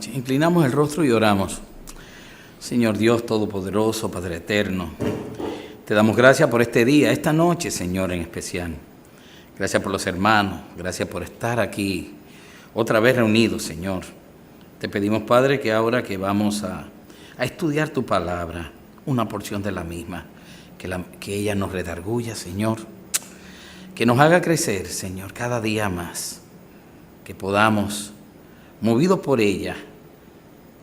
noche. Inclinamos el rostro y oramos. Señor Dios Todopoderoso, Padre Eterno, te damos gracias por este día, esta noche, Señor, en especial. Gracias por los hermanos, gracias por estar aquí otra vez reunidos, Señor. Te pedimos, Padre, que ahora que vamos a estudiar tu palabra, una porción de la misma, que ella nos redarguya, Señor, que nos haga crecer, Señor, cada día más, que podamos, movidos por ella,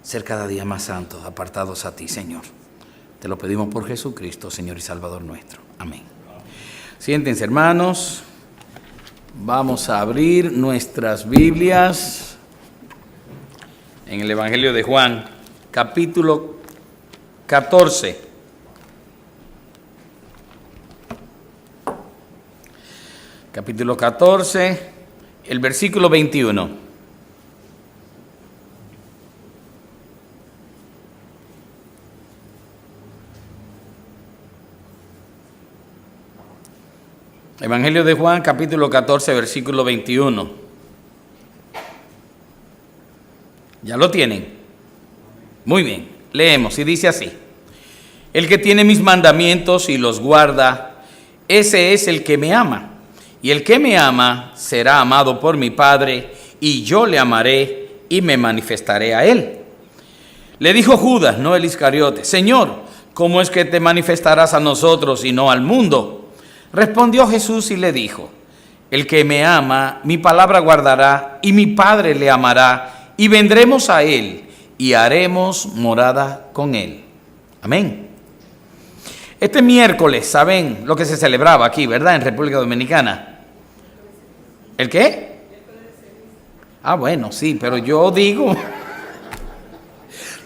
ser cada día más santos, apartados a ti, Señor. Te lo pedimos por Jesucristo, Señor y Salvador nuestro. Amén. Siéntense, hermanos. Vamos a abrir nuestras Biblias en el Evangelio de Juan, capítulo 14. Capítulo 14, el versículo 21. Evangelio de Juan, capítulo 14, versículo 21. ¿Ya lo tienen? Muy bien, leemos y dice así: El que tiene mis mandamientos y los guarda, ese es el que me ama. Y el que me ama será amado por mi Padre, y yo le amaré y me manifestaré a él. Le dijo Judas, no el Iscariote: Señor, ¿cómo es que te manifestarás a nosotros y no al mundo? Respondió Jesús y le dijo: El que me ama, mi palabra guardará, y mi Padre le amará, y vendremos a él, y haremos morada con él. Amén. Este miércoles, ¿saben lo que se celebraba aquí, verdad? En República Dominicana. ¿El qué? Ah, bueno, sí, pero yo digo...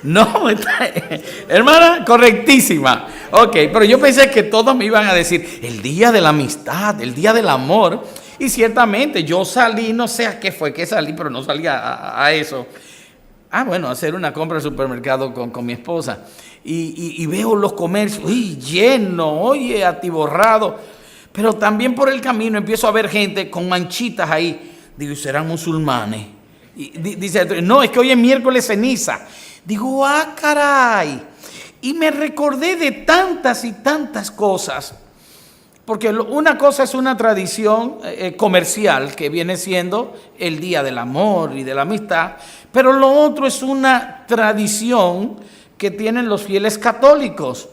No, hermana, correctísima. Ok, pero yo pensé que todos me iban a decir el día de la amistad, el día del amor. Y ciertamente yo salí, no sé a qué fue que salí, pero no salí a eso. Bueno, a hacer una compra en el supermercado con mi esposa. Y veo los comercios, lleno, oye, atiborrado. Pero también por el camino empiezo a ver gente con manchitas ahí. Digo, ¿serán musulmanes? Y dice, no, es que hoy es miércoles ceniza. Digo, caray. Y me recordé de tantas y tantas cosas. Porque una cosa es una tradición comercial que viene siendo el Día del Amor y de la Amistad. Pero lo otro es una tradición que tienen los fieles católicos.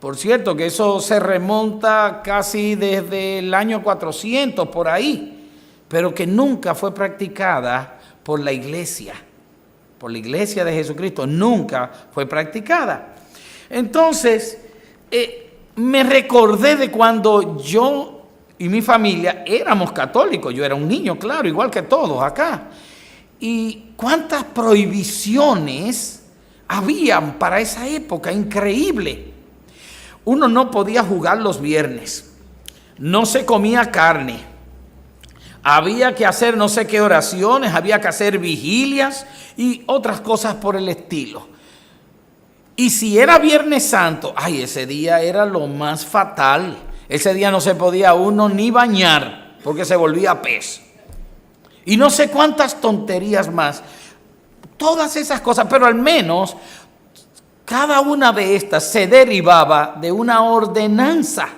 Por cierto, que eso se remonta casi desde el año 400, por ahí. Pero que nunca fue practicada por la iglesia. Por la iglesia de Jesucristo, nunca fue practicada. Entonces, me recordé de cuando yo y mi familia éramos católicos. Yo era un niño, claro, igual que todos acá. Y cuántas prohibiciones habían para esa época, increíble. Uno no podía jugar los viernes, no se comía carne. Había que hacer no sé qué oraciones, había que hacer vigilias y otras cosas por el estilo. Y si era Viernes Santo, ese día era lo más fatal. Ese día no se podía uno ni bañar porque se volvía pez. Y no sé cuántas tonterías más. Todas esas cosas, pero al menos cada una de estas se derivaba de una ordenanza,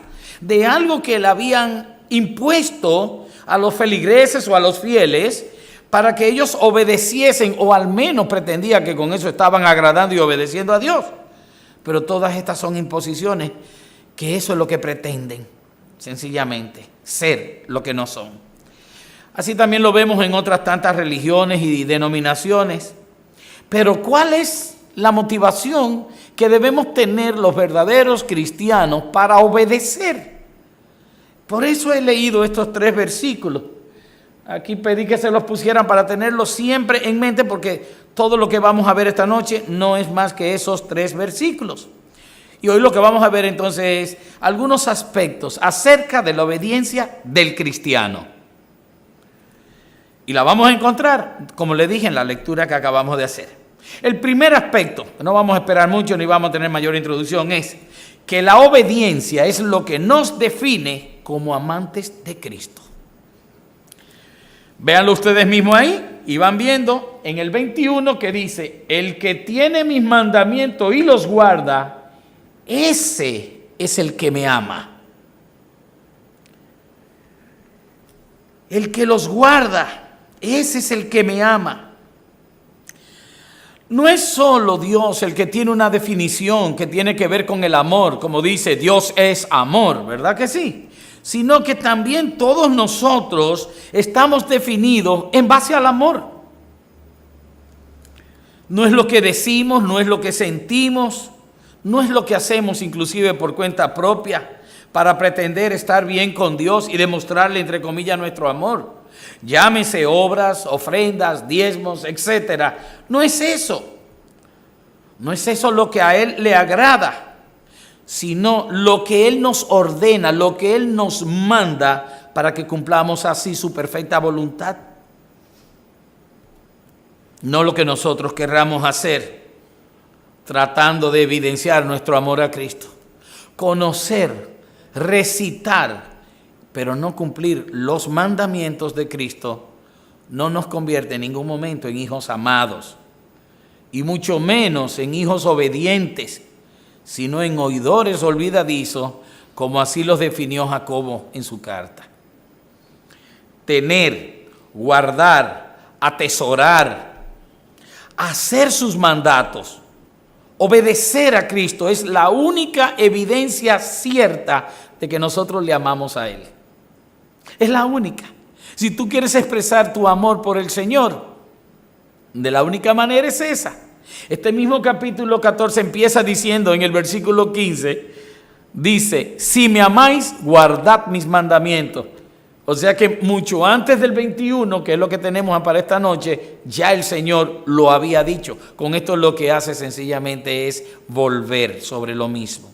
de algo que le habían impuesto a los feligreses o a los fieles para que ellos obedeciesen, o al menos pretendía que con eso estaban agradando y obedeciendo a Dios. Pero todas estas son imposiciones, que eso es lo que pretenden, sencillamente, ser lo que no son. Así también lo vemos en otras tantas religiones y denominaciones. Pero ¿cuál es la motivación que debemos tener los verdaderos cristianos para obedecer? Por eso he leído estos 3 versículos. Aquí pedí que se los pusieran para tenerlos siempre en mente, porque todo lo que vamos a ver esta noche no es más que esos 3 versículos. Y hoy lo que vamos a ver entonces es algunos aspectos acerca de la obediencia del cristiano. Y la vamos a encontrar, como le dije, en la lectura que acabamos de hacer. El primer aspecto, no vamos a esperar mucho ni vamos a tener mayor introducción, es que la obediencia es lo que nos define como amantes de Cristo. Véanlo ustedes mismos ahí y van viendo en el 21 que dice, el que tiene mis mandamientos y los guarda, ese es el que me ama. El que los guarda, ese es el que me ama. No es solo Dios el que tiene una definición que tiene que ver con el amor, como dice, Dios es amor, ¿verdad que sí? Sino que también todos nosotros estamos definidos en base al amor. No es lo que decimos, no es lo que sentimos, no es lo que hacemos inclusive por cuenta propia para pretender estar bien con Dios y demostrarle, entre comillas, nuestro amor. Llámese obras, ofrendas, diezmos, etcétera. No es eso. No es eso lo que a Él le agrada, sino lo que Él nos ordena, lo que Él nos manda para que cumplamos así su perfecta voluntad. No lo que nosotros querramos hacer, tratando de evidenciar nuestro amor a Cristo. Conocer, recitar, pero no cumplir los mandamientos de Cristo, no nos convierte en ningún momento en hijos amados, y mucho menos en hijos obedientes, sino en oidores olvidadizos, como así los definió Jacobo en su carta. Tener, guardar, atesorar, hacer sus mandatos, obedecer a Cristo es la única evidencia cierta de que nosotros le amamos a Él. Es la única. Si tú quieres expresar tu amor por el Señor, de la única manera es esa. Este mismo capítulo 14 empieza diciendo en el versículo 15, dice, si me amáis, guardad mis mandamientos. O sea que mucho antes del 21, que es lo que tenemos para esta noche, ya el Señor lo había dicho. Con esto lo que hace sencillamente es volver sobre lo mismo.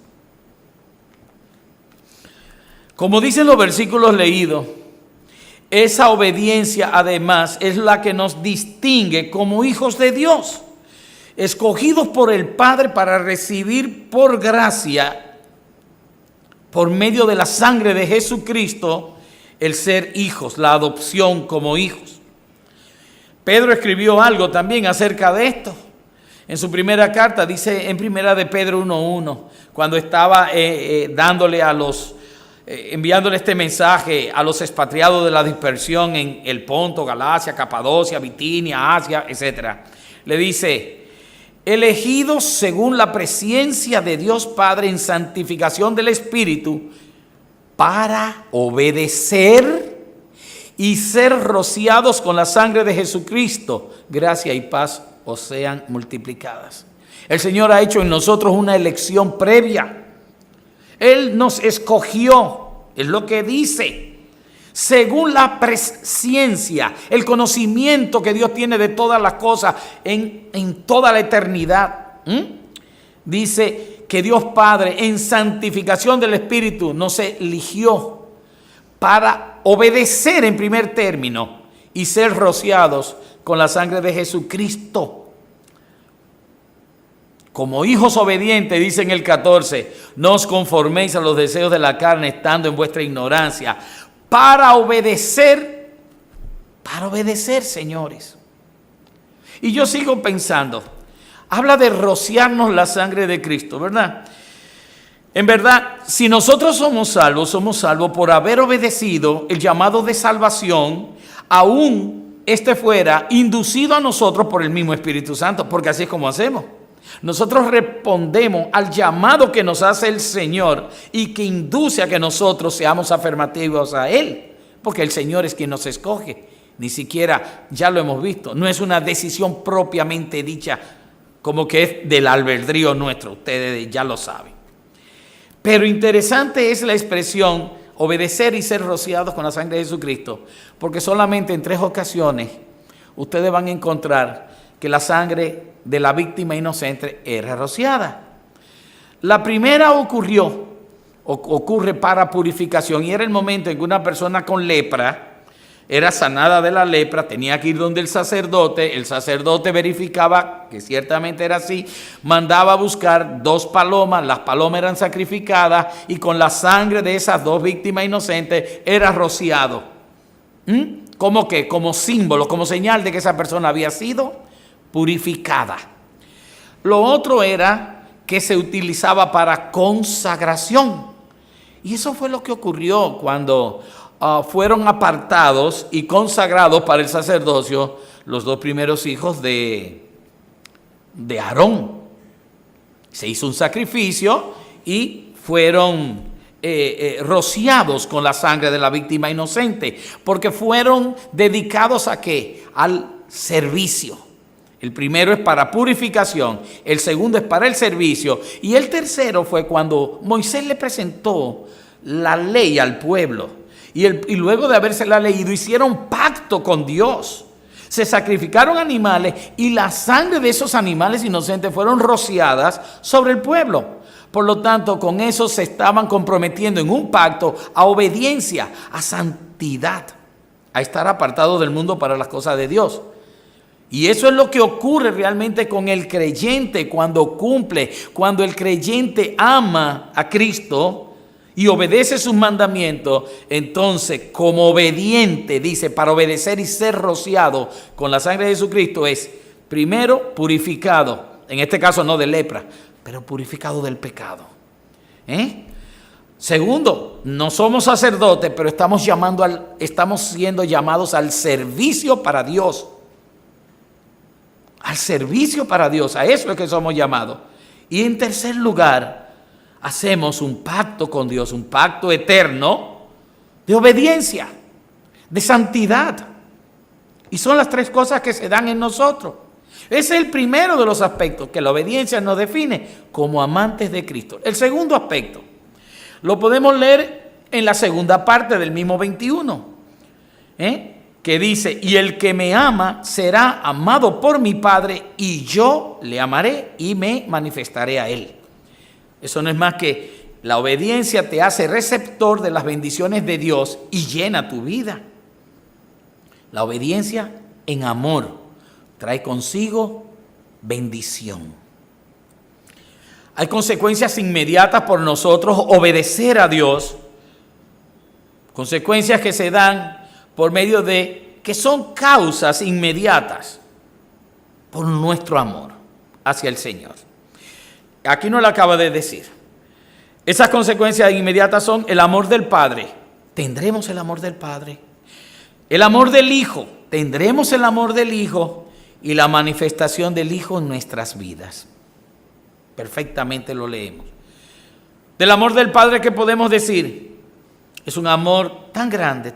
Como dicen los versículos leídos, esa obediencia además es la que nos distingue como hijos de Dios, escogidos por el Padre para recibir por gracia, por medio de la sangre de Jesucristo, el ser hijos, la adopción como hijos. Pedro escribió algo también acerca de esto. En su primera carta, dice en primera de Pedro 1:1, cuando estaba enviándole este mensaje a los expatriados de la dispersión en el Ponto, Galacia, Capadocia, Bitinia, Asia, etc. Le dice, elegidos según la presencia de Dios Padre en santificación del Espíritu, para obedecer y ser rociados con la sangre de Jesucristo, gracia y paz os sean multiplicadas. El Señor ha hecho en nosotros una elección previa. Él nos escogió, es lo que dice, según la presciencia, el conocimiento que Dios tiene de todas las cosas en toda la eternidad. Dice que Dios Padre en santificación del Espíritu nos eligió para obedecer en primer término y ser rociados con la sangre de Jesucristo. Como hijos obedientes, dice en el 14, no os conforméis a los deseos de la carne estando en vuestra ignorancia, para obedecer, señores. Y yo sigo pensando, habla de rociarnos la sangre de Cristo, ¿verdad? En verdad, si nosotros somos salvos por haber obedecido el llamado de salvación, aún este fuera inducido a nosotros por el mismo Espíritu Santo, porque así es como hacemos. Nosotros respondemos al llamado que nos hace el Señor y que induce a que nosotros seamos afirmativos a Él, porque el Señor es quien nos escoge. Ni siquiera, ya lo hemos visto, no es una decisión propiamente dicha, como que es del albedrío nuestro, ustedes ya lo saben. Pero interesante es la expresión obedecer y ser rociados con la sangre de Jesucristo, porque solamente en 3 ocasiones ustedes van a encontrar que la sangre de la víctima inocente era rociada. La primera ocurre para purificación, y era el momento en que una persona con lepra era sanada de la lepra, tenía que ir donde el sacerdote verificaba que ciertamente era así, mandaba a buscar 2 palomas, las palomas eran sacrificadas y con la sangre de esas 2 víctimas inocentes era rociado. ¿Cómo qué? Como símbolo, como señal de que esa persona había sido purificada. Lo otro era que se utilizaba para consagración. Y eso fue lo que ocurrió cuando fueron apartados y consagrados para el sacerdocio los dos primeros hijos de Aarón. Se hizo un sacrificio y fueron rociados con la sangre de la víctima inocente, porque fueron dedicados ¿a qué? Al servicio. El primero es para purificación, el segundo es para el servicio, y el tercero fue cuando Moisés le presentó la ley al pueblo, y luego de habérsela leído hicieron pacto con Dios. Se sacrificaron animales y la sangre de esos animales inocentes fueron rociadas sobre el pueblo. Por lo tanto, con eso se estaban comprometiendo en un pacto a obediencia, a santidad, a estar apartados del mundo para las cosas de Dios. Y eso es lo que ocurre realmente con el creyente cuando cumple, cuando el creyente ama a Cristo y obedece sus mandamientos. Entonces, como obediente, dice, para obedecer y ser rociado con la sangre de Jesucristo es, primero, purificado, en este caso no de lepra, pero purificado del pecado. Segundo, no somos sacerdotes, pero estamos siendo llamados al servicio para Dios. Al servicio para Dios, a eso es que somos llamados. Y en tercer lugar, hacemos un pacto con Dios, un pacto eterno de obediencia, de santidad. Y son las tres cosas que se dan en nosotros. Ese es el primero de los aspectos que la obediencia nos define como amantes de Cristo. El segundo aspecto lo podemos leer en la segunda parte del mismo 21, que dice, y el que me ama será amado por mi Padre, y yo le amaré y me manifestaré a él. Eso no es más que la obediencia te hace receptor de las bendiciones de Dios y llena tu vida. La obediencia en amor trae consigo bendición. Hay consecuencias inmediatas por nosotros obedecer a Dios. Consecuencias que se dan por medio de, que son causas inmediatas por nuestro amor hacia el Señor. Aquí no lo acaba de decir. Esas consecuencias inmediatas son el amor del Padre. Tendremos el amor del Padre. El amor del Hijo. Tendremos el amor del Hijo y la manifestación del Hijo en nuestras vidas. Perfectamente lo leemos. Del amor del Padre, ¿qué podemos decir? Es un amor tan grande,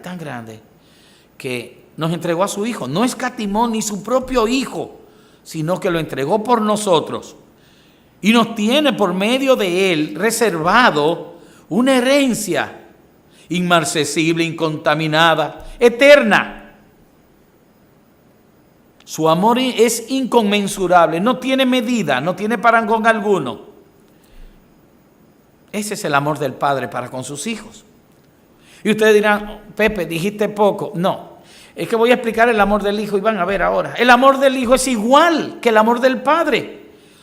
que nos entregó a su Hijo. No escatimó ni su propio Hijo, sino que lo entregó por nosotros. Y nos tiene por medio de Él reservado una herencia inmarcesible, incontaminada, eterna. Su amor es inconmensurable, no tiene medida, no tiene parangón alguno. Ese es el amor del Padre para con sus hijos. Y ustedes dirán, Pepe, dijiste poco. No, es que voy a explicar el amor del Hijo y van a ver ahora. El amor del Hijo es igual que el amor del Padre,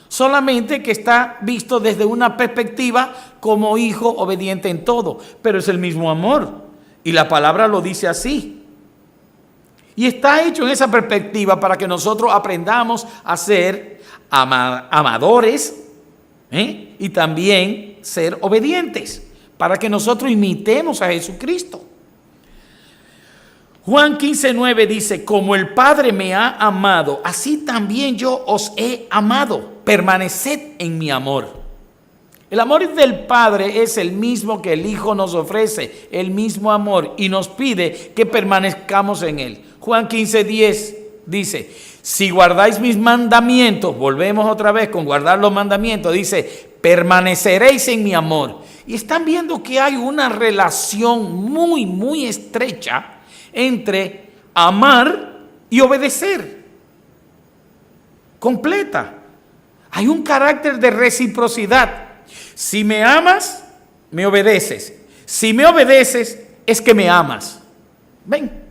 solamente que está visto desde una perspectiva como hijo obediente en todo, pero es el mismo amor. Y la palabra lo dice así. Y está hecho en esa perspectiva para que nosotros aprendamos a ser amadores y también ser obedientes, para que nosotros imitemos a Jesucristo. Juan 15:9 dice, como el Padre me ha amado, así también yo os he amado. Permaneced en mi amor. El amor del Padre es el mismo que el Hijo nos ofrece, el mismo amor, y nos pide que permanezcamos en él. Juan 15:10 dice, si guardáis mis mandamientos, volvemos otra vez con guardar los mandamientos, dice, permaneceréis en mi amor. Y están viendo que hay una relación muy estrecha entre amar y obedecer. Completa. Hay un carácter de reciprocidad. Si me amas, me obedeces. Si me obedeces, es que me amas. Ven.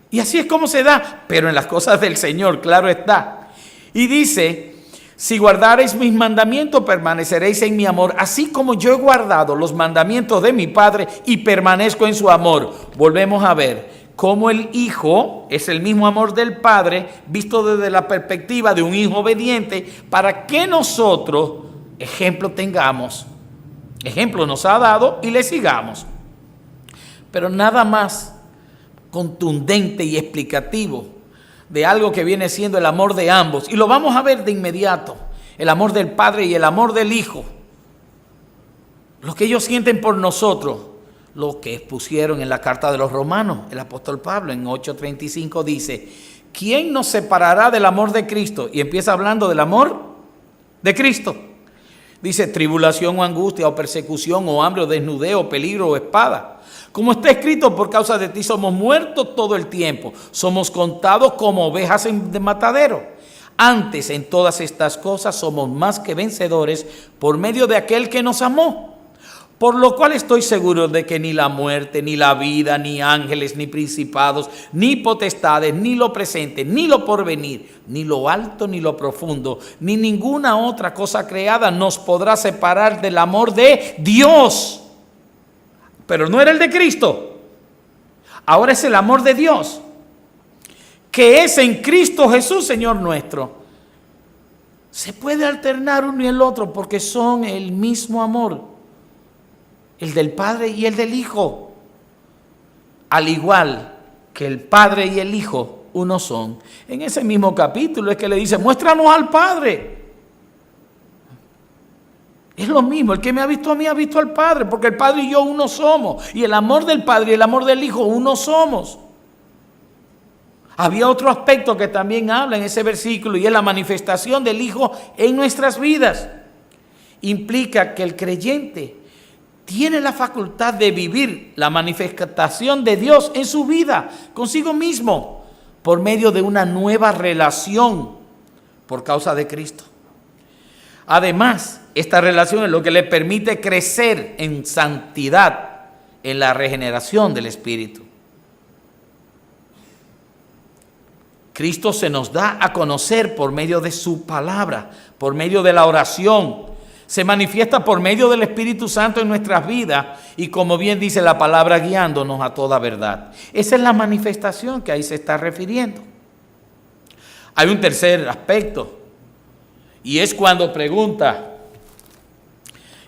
Y así es como se da, pero en las cosas del Señor, claro está. Y dice, si guardareis mis mandamientos, permaneceréis en mi amor, así como yo he guardado los mandamientos de mi Padre y permanezco en su amor. Volvemos a ver como el Hijo es el mismo amor del Padre, visto desde la perspectiva de un hijo obediente, para que nosotros ejemplo tengamos. Ejemplo nos ha dado y le sigamos. Pero nada más contundente y explicativo de algo que viene siendo el amor de ambos. Y lo vamos a ver de inmediato. El amor del Padre y el amor del Hijo. Lo que ellos sienten por nosotros. Lo que expusieron en la carta de los Romanos. El apóstol Pablo en 8:35 dice: ¿quién nos separará del amor de Cristo? Y empieza hablando del amor de Cristo. Dice: tribulación o angustia o persecución o hambre o desnudez o peligro o espada. Como está escrito, por causa de ti somos muertos todo el tiempo. Somos contados como ovejas de matadero. Antes, en todas estas cosas, somos más que vencedores por medio de aquel que nos amó. Por lo cual estoy seguro de que ni la muerte, ni la vida, ni ángeles, ni principados, ni potestades, ni lo presente, ni lo porvenir, ni lo alto, ni lo profundo, ni ninguna otra cosa creada nos podrá separar del amor de Dios. Pero no era el de Cristo. Ahora es el amor de Dios, que es en Cristo Jesús, Señor nuestro. Se puede alternar uno y el otro porque son el mismo amor. El del Padre y el del Hijo. Al igual que el Padre y el Hijo uno son. En ese mismo capítulo es que le dice: muéstranos al Padre. Es lo mismo, el que me ha visto a mí ha visto al Padre, porque el Padre y yo uno somos. Y el amor del Padre y el amor del Hijo uno somos. Había otro aspecto que también habla en ese versículo, y es la manifestación del Hijo en nuestras vidas. Implica que el creyente tiene la facultad de vivir la manifestación de Dios en su vida, consigo mismo, por medio de una nueva relación por causa de Cristo. Además, esta relación es lo que le permite crecer en santidad, en la regeneración del Espíritu. Cristo se nos da a conocer por medio de su palabra, por medio de la oración. Se manifiesta por medio del Espíritu Santo en nuestras vidas y, como bien dice la palabra, guiándonos a toda verdad. Esa es la manifestación que ahí se está refiriendo. Hay un tercer aspecto, y es cuando pregunta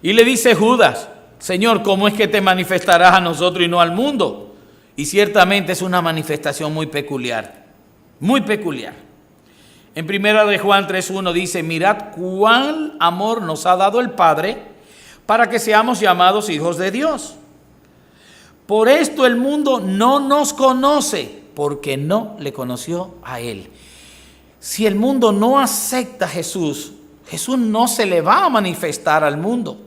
y le dice Judas: Señor, ¿cómo es que te manifestarás a nosotros y no al mundo? Y ciertamente es una manifestación muy peculiar, muy peculiar. En 1 Juan 3:1 dice: mirad cuán amor nos ha dado el Padre para que seamos llamados hijos de Dios. Por esto el mundo no nos conoce, porque no le conoció a Él. Si el mundo no acepta a Jesús, Jesús no se le va a manifestar al mundo.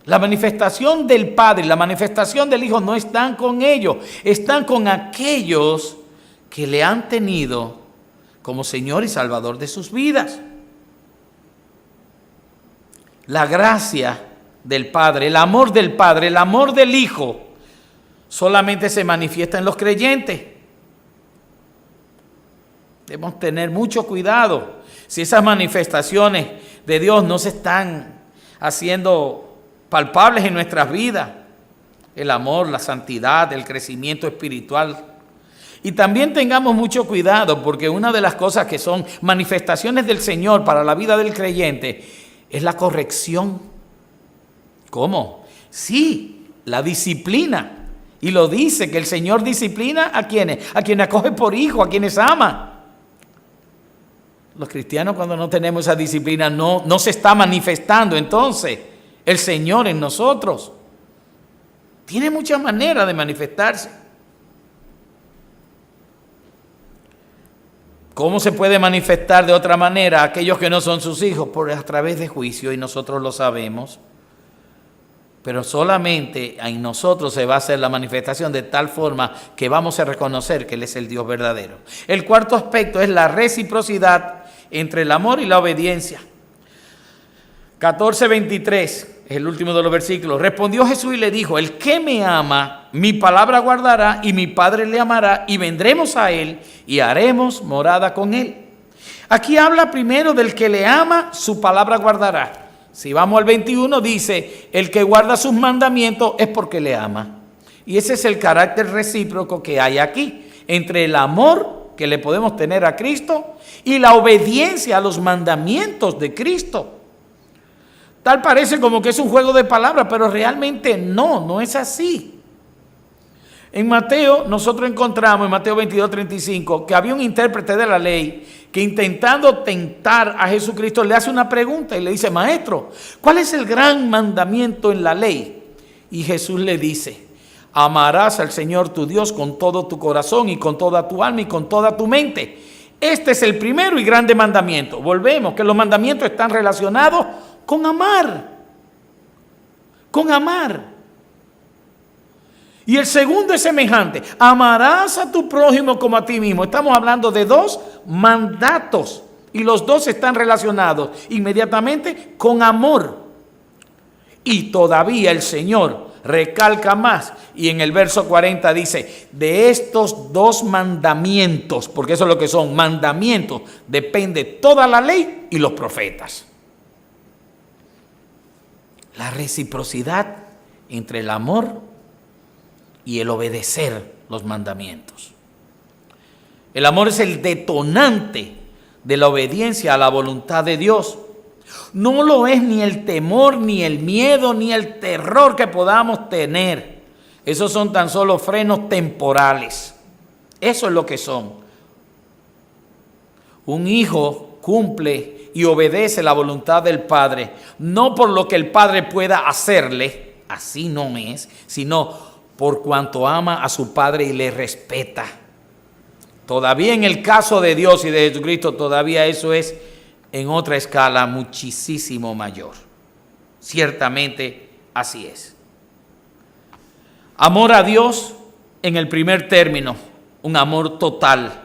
La manifestación del Padre y la manifestación del Hijo no están con ellos, están con aquellos que le han tenido como Señor y Salvador de sus vidas. La gracia del Padre, el amor del Padre, el amor del Hijo, solamente se manifiesta en los creyentes. Debemos tener mucho cuidado si esas manifestaciones de Dios no se están haciendo palpables en nuestras vidas. El amor, la santidad, el crecimiento espiritual. Y también tengamos mucho cuidado, porque una de las cosas que son manifestaciones del Señor para la vida del creyente es la corrección. ¿Cómo? Sí, la disciplina. Y lo dice, que el Señor disciplina ¿a quiénes? A quienes acoge por hijo, a quienes ama. Los cristianos, cuando no tenemos esa disciplina, no se está manifestando entonces el Señor en nosotros. Tiene muchas maneras de manifestarse. ¿Cómo se puede manifestar de otra manera a aquellos que no son sus hijos? A través de juicio, y nosotros lo sabemos. Pero solamente en nosotros se va a hacer la manifestación de tal forma que vamos a reconocer que Él es el Dios verdadero. El cuarto aspecto es la reciprocidad entre el amor y la obediencia. 14:23, es el último de los versículos. Respondió Jesús y le dijo: el que me ama, mi palabra guardará, y mi Padre le amará, y vendremos a Él y haremos morada con Él. Aquí habla primero del que le ama, su palabra guardará. Si vamos al 21, dice: el que guarda sus mandamientos es porque le ama. Y ese es el carácter recíproco que hay aquí, entre el amor que le podemos tener a Cristo y la obediencia a los mandamientos de Cristo. Tal parece como que es un juego de palabras, pero realmente no es así. En Mateo, nosotros encontramos en Mateo 22:35 que había un intérprete de la ley que, intentando tentar a Jesucristo, le hace una pregunta y le dice: Maestro, ¿cuál es el gran mandamiento en la ley? Y Jesús le dice: amarás al Señor tu Dios con todo tu corazón y con toda tu alma y con toda tu mente. Este es el primero y grande mandamiento. Volvemos, que los mandamientos están relacionados con amar. Con amar. Y el segundo es semejante: amarás a tu prójimo como a ti mismo. Estamos hablando de dos mandatos y los dos están relacionados inmediatamente con amor. Y todavía el Señor recalca más y en el verso 40 dice: de estos dos mandamientos, porque eso es lo que son mandamientos, depende toda la ley y los profetas. La reciprocidad entre el amor y el obedecer los mandamientos. El amor es el detonante de la obediencia a la voluntad de Dios. No lo es ni el temor, ni el miedo, ni el terror que podamos tener. Esos son tan solo frenos temporales. Eso es lo que son. Un hijo cumple y obedece la voluntad del Padre, no por lo que el Padre pueda hacerle, así no es, sino por cuanto ama a su Padre y le respeta. Todavía en el caso de Dios y de Jesucristo, todavía eso es en otra escala muchísimo mayor. Ciertamente así es. Amor a Dios en el primer término, un amor total.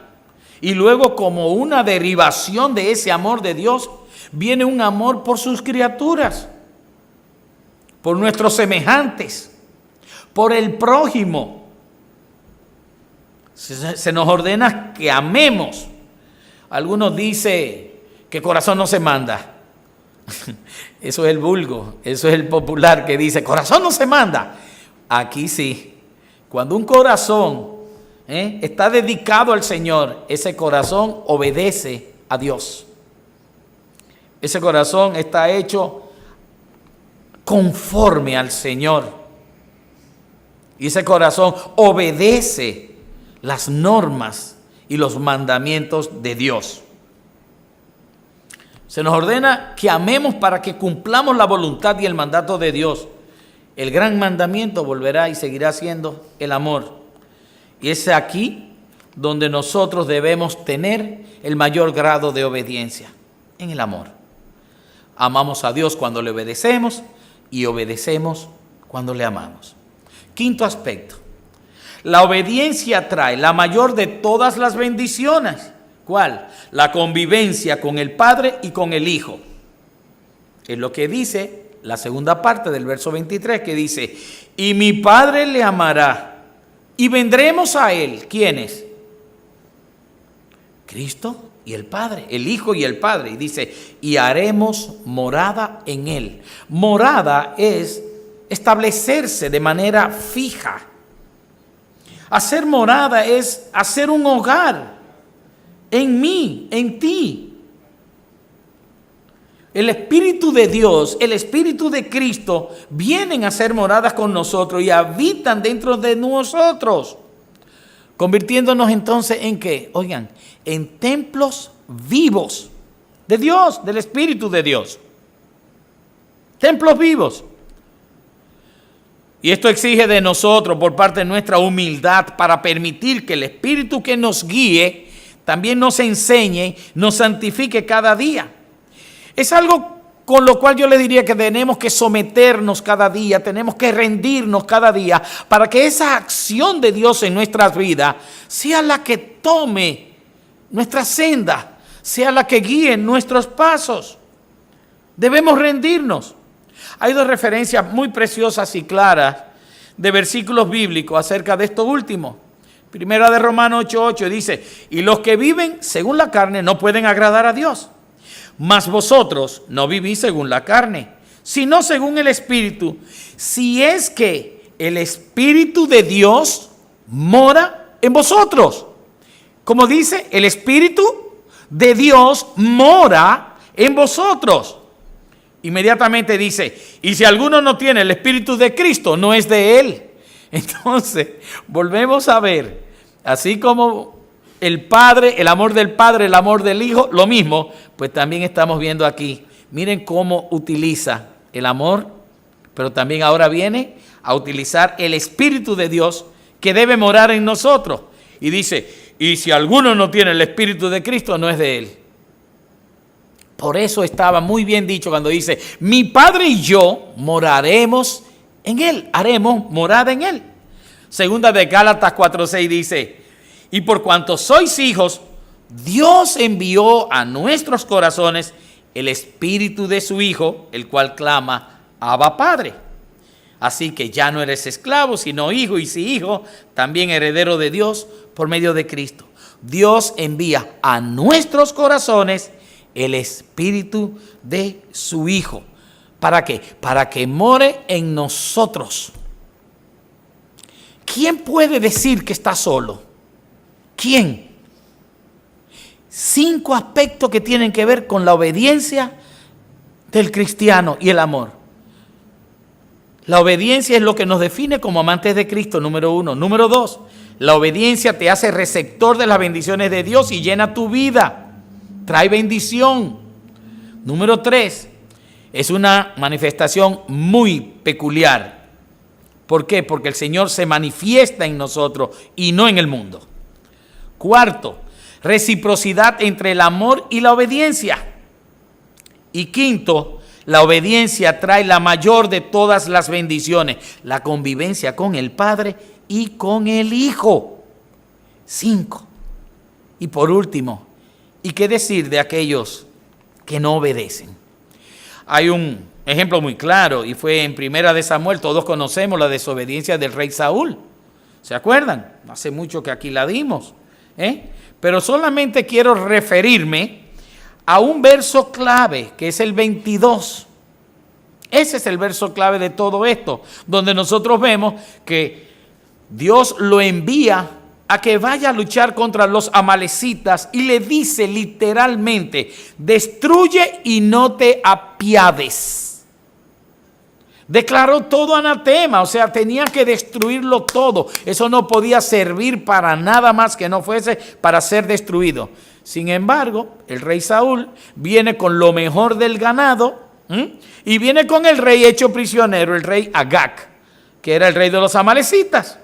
Y luego, como una derivación de ese amor de Dios, viene un amor por sus criaturas, por nuestros semejantes, por el prójimo. Se nos ordena que amemos. Algunos dicen que corazón no se manda. Eso es el vulgo, eso es el popular que dice corazón no se manda. Aquí sí. Cuando un corazón está dedicado al Señor, ese corazón obedece a Dios. Ese corazón está hecho conforme al Señor. Y ese corazón obedece las normas y los mandamientos de Dios. Se nos ordena que amemos para que cumplamos la voluntad y el mandato de Dios. El gran mandamiento volverá y seguirá siendo el amor. Y es aquí donde nosotros debemos tener el mayor grado de obediencia, en el amor. Amamos a Dios cuando le obedecemos y obedecemos cuando le amamos. Quinto aspecto. La obediencia trae la mayor de todas las bendiciones. ¿Cuál? La convivencia con el Padre y con el Hijo. Es lo que dice la segunda parte del verso 23, que dice: y mi Padre le amará y vendremos a Él. ¿Quiénes? Cristo y el Padre, el Hijo y el Padre. Y dice: y haremos morada en Él. Morada es establecerse de manera fija. Hacer morada es hacer un hogar en mí, en ti. El Espíritu de Dios, el Espíritu de Cristo vienen a hacer moradas con nosotros y habitan dentro de nosotros, convirtiéndonos entonces en ¿qué? Oigan, en templos vivos de Dios, del Espíritu de Dios. Templos vivos. Y esto exige de nosotros, por parte de nuestra humildad, para permitir que el Espíritu que nos guíe también nos enseñe, nos santifique cada día. Es algo con lo cual yo le diría que tenemos que someternos cada día, tenemos que rendirnos cada día para que esa acción de Dios en nuestras vidas sea la que tome nuestra senda, sea la que guíe nuestros pasos. Debemos rendirnos. Hay dos referencias muy preciosas y claras de versículos bíblicos acerca de esto último. Primera de Romanos 8:8 dice: y los que viven según la carne no pueden agradar a Dios. Mas vosotros no vivís según la carne, sino según el Espíritu, si es que el Espíritu de Dios mora en vosotros. Como dice, el Espíritu de Dios mora en vosotros. Inmediatamente dice, y si alguno no tiene el Espíritu de Cristo, no es de él. Entonces, volvemos a ver, así como el Padre, el amor del Padre, el amor del Hijo, lo mismo, pues también estamos viendo aquí. Miren cómo utiliza el amor, pero también ahora viene a utilizar el Espíritu de Dios que debe morar en nosotros. Y dice, y si alguno no tiene el Espíritu de Cristo, no es de él. Por eso estaba muy bien dicho cuando dice, mi Padre y yo moraremos en él, haremos morada en él. Segunda de Gálatas 4:6 dice, y por cuanto sois hijos, Dios envió a nuestros corazones el Espíritu de su Hijo, el cual clama, Abba Padre. Así que ya no eres esclavo, sino hijo, y si hijo, también heredero de Dios por medio de Cristo. Dios envía a nuestros corazones el Espíritu de su Hijo. ¿Para qué? Para que more en nosotros. ¿Quién puede decir que está solo? ¿Quién? 5 aspectos que tienen que ver con la obediencia del cristiano y el amor. La obediencia es lo que nos define como amantes de Cristo, número 1. Número 2, la obediencia te hace receptor de las bendiciones de Dios y llena tu vida. Trae bendición. Número 3, es una manifestación muy peculiar. ¿Por qué? Porque el Señor se manifiesta en nosotros y no en el mundo. 4, reciprocidad entre el amor y la obediencia. Y 5, la obediencia trae la mayor de todas las bendiciones, la convivencia con el Padre y con el Hijo. 5. Y por último, ¿y qué decir de aquellos que no obedecen? Hay un ejemplo muy claro y fue en Primera de Samuel. Todos conocemos la desobediencia del rey Saúl. ¿Se acuerdan? Hace mucho que aquí la dimos, Pero solamente quiero referirme a un verso clave, que es el 22. Ese es el verso clave de todo esto, donde nosotros vemos que Dios lo envía a que vaya a luchar contra los amalecitas y le dice literalmente, destruye y no te apiades. Declaró todo anatema, o sea, tenía que destruirlo todo. Eso no podía servir para nada más que no fuese para ser destruido. Sin embargo, el rey Saúl viene con lo mejor del ganado y viene con el rey hecho prisionero, el rey Agag, que era el rey de los amalecitas.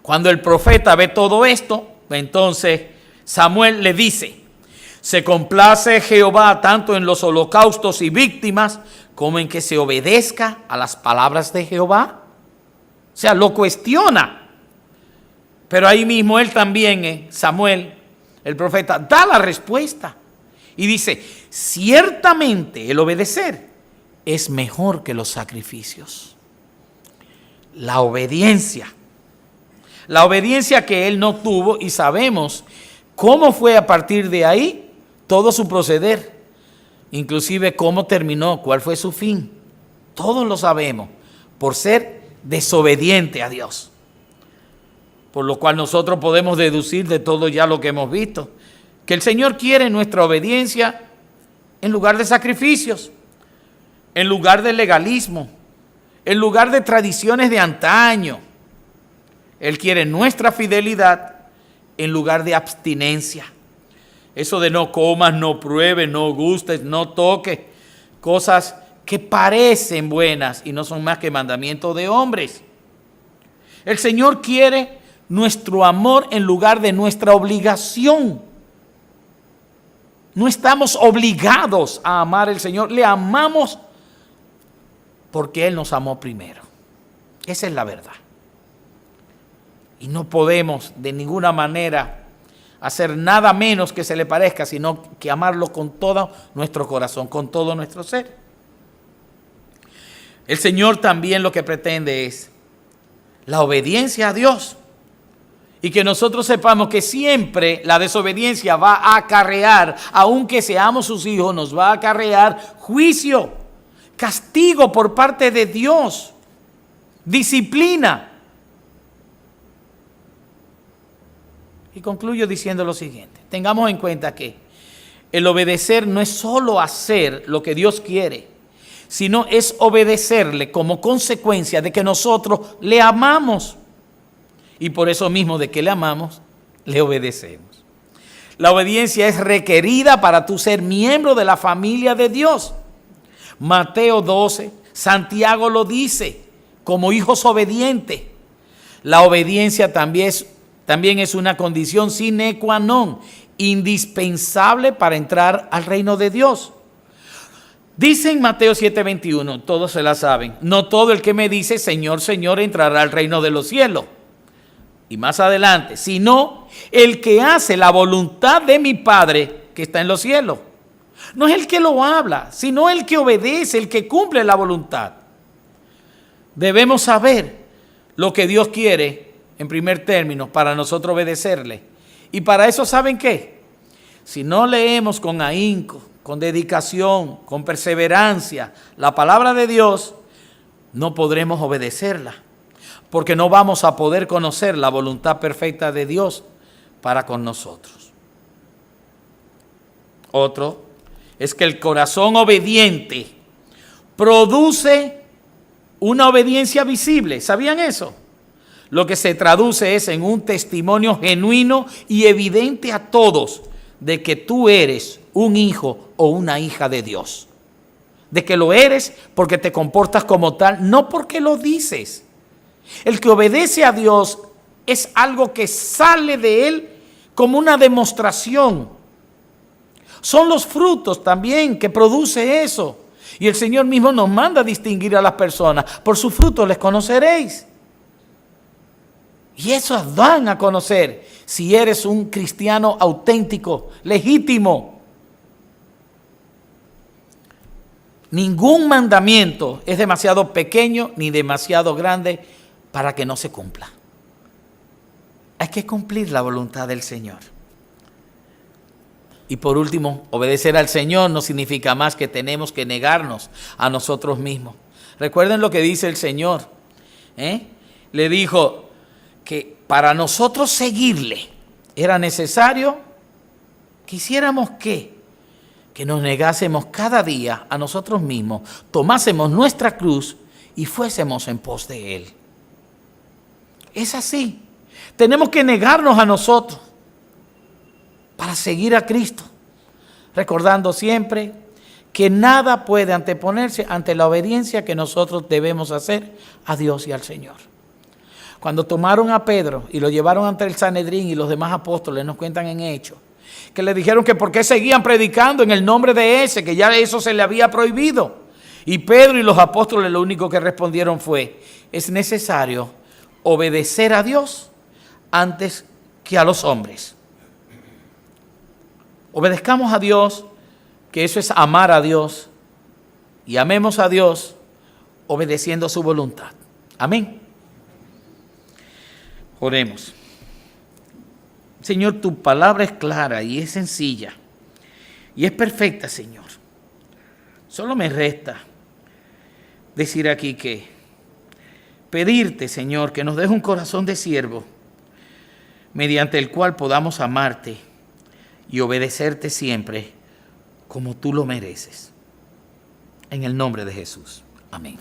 Cuando el profeta ve todo esto, entonces Samuel le dice, se complace Jehová tanto en los holocaustos y víctimas como en que se obedezca a las palabras de Jehová. O sea, lo cuestiona. Pero ahí mismo él también, Samuel, el profeta, da la respuesta. Y dice, ciertamente el obedecer es mejor que los sacrificios. La obediencia que él no tuvo, y sabemos cómo fue a partir de ahí todo su proceder. Inclusive cómo terminó, cuál fue su fin. Todos lo sabemos, por ser desobediente a Dios. Por lo cual nosotros podemos deducir de todo ya lo que hemos visto, que el Señor quiere nuestra obediencia en lugar de sacrificios, en lugar de legalismo, en lugar de tradiciones de antaño. Él quiere nuestra fidelidad en lugar de abstinencia. Eso de no comas, no pruebes, no gustes, no toques, cosas que parecen buenas y no son más que mandamientos de hombres. El Señor quiere nuestro amor en lugar de nuestra obligación. No estamos obligados a amar al Señor, le amamos porque Él nos amó primero. Esa es la verdad. Y no podemos de ninguna manera hacer nada menos que se le parezca, sino que amarlo con todo nuestro corazón, con todo nuestro ser. El Señor también lo que pretende es la obediencia a Dios. Y que nosotros sepamos que siempre la desobediencia va a acarrear, aunque seamos sus hijos, nos va a acarrear juicio, castigo por parte de Dios. disciplina. Y concluyo diciendo lo siguiente. Tengamos en cuenta que el obedecer no es solo hacer lo que Dios quiere, sino es obedecerle como consecuencia de que nosotros le amamos. Y por eso mismo de que le amamos, le obedecemos. La obediencia es requerida para tú ser miembro de la familia de Dios. Mateo 12, Santiago lo dice, como hijos obedientes. La obediencia también es una condición sine qua non, indispensable para entrar al reino de Dios. Dice en Mateo 7:21, todos se la saben, no todo el que me dice Señor, Señor entrará al reino de los cielos. Y más adelante, sino el que hace la voluntad de mi Padre que está en los cielos. No es el que lo habla, sino el que obedece, el que cumple la voluntad. Debemos saber lo que Dios quiere, en primer término, para nosotros obedecerle. Y para eso, ¿saben qué? Si no leemos con ahínco, con dedicación, con perseverancia la palabra de Dios, no podremos obedecerla, porque no vamos a poder conocer la voluntad perfecta de Dios para con nosotros. Otro es que el corazón obediente produce una obediencia visible. ¿Sabían eso? Lo que se traduce es en un testimonio genuino y evidente a todos de que tú eres un hijo o una hija de Dios. De que lo eres porque te comportas como tal, no porque lo dices. El que obedece a Dios es algo que sale de él como una demostración. Son los frutos también que produce eso. Y el Señor mismo nos manda a distinguir a las personas. Por sus frutos les conoceréis. Y eso dan a conocer si eres un cristiano auténtico, legítimo. Ningún mandamiento es demasiado pequeño ni demasiado grande para que no se cumpla. Hay que cumplir la voluntad del Señor. Y por último, obedecer al Señor no significa más que tenemos que negarnos a nosotros mismos. Recuerden lo que dice el Señor. Le dijo que para nosotros seguirle era necesario que hiciéramos ¿qué? Que nos negásemos cada día a nosotros mismos, tomásemos nuestra cruz y fuésemos en pos de Él. Es así. Tenemos que negarnos a nosotros para seguir a Cristo, recordando siempre que nada puede anteponerse ante la obediencia que nosotros debemos hacer a Dios y al Señor. Cuando tomaron a Pedro y lo llevaron ante el Sanedrín y los demás apóstoles, nos cuentan en Hechos, que le dijeron que por qué seguían predicando en el nombre de ese, que ya eso se le había prohibido. Y Pedro y los apóstoles lo único que respondieron fue, es necesario obedecer a Dios antes que a los hombres. Obedezcamos a Dios, que eso es amar a Dios, y amemos a Dios obedeciendo su voluntad. Amén. Oremos. Señor, tu palabra es clara y es sencilla y es perfecta, Señor. Solo me resta decir aquí que pedirte, Señor, que nos des un corazón de siervo mediante el cual podamos amarte y obedecerte siempre como tú lo mereces. En el nombre de Jesús. Amén.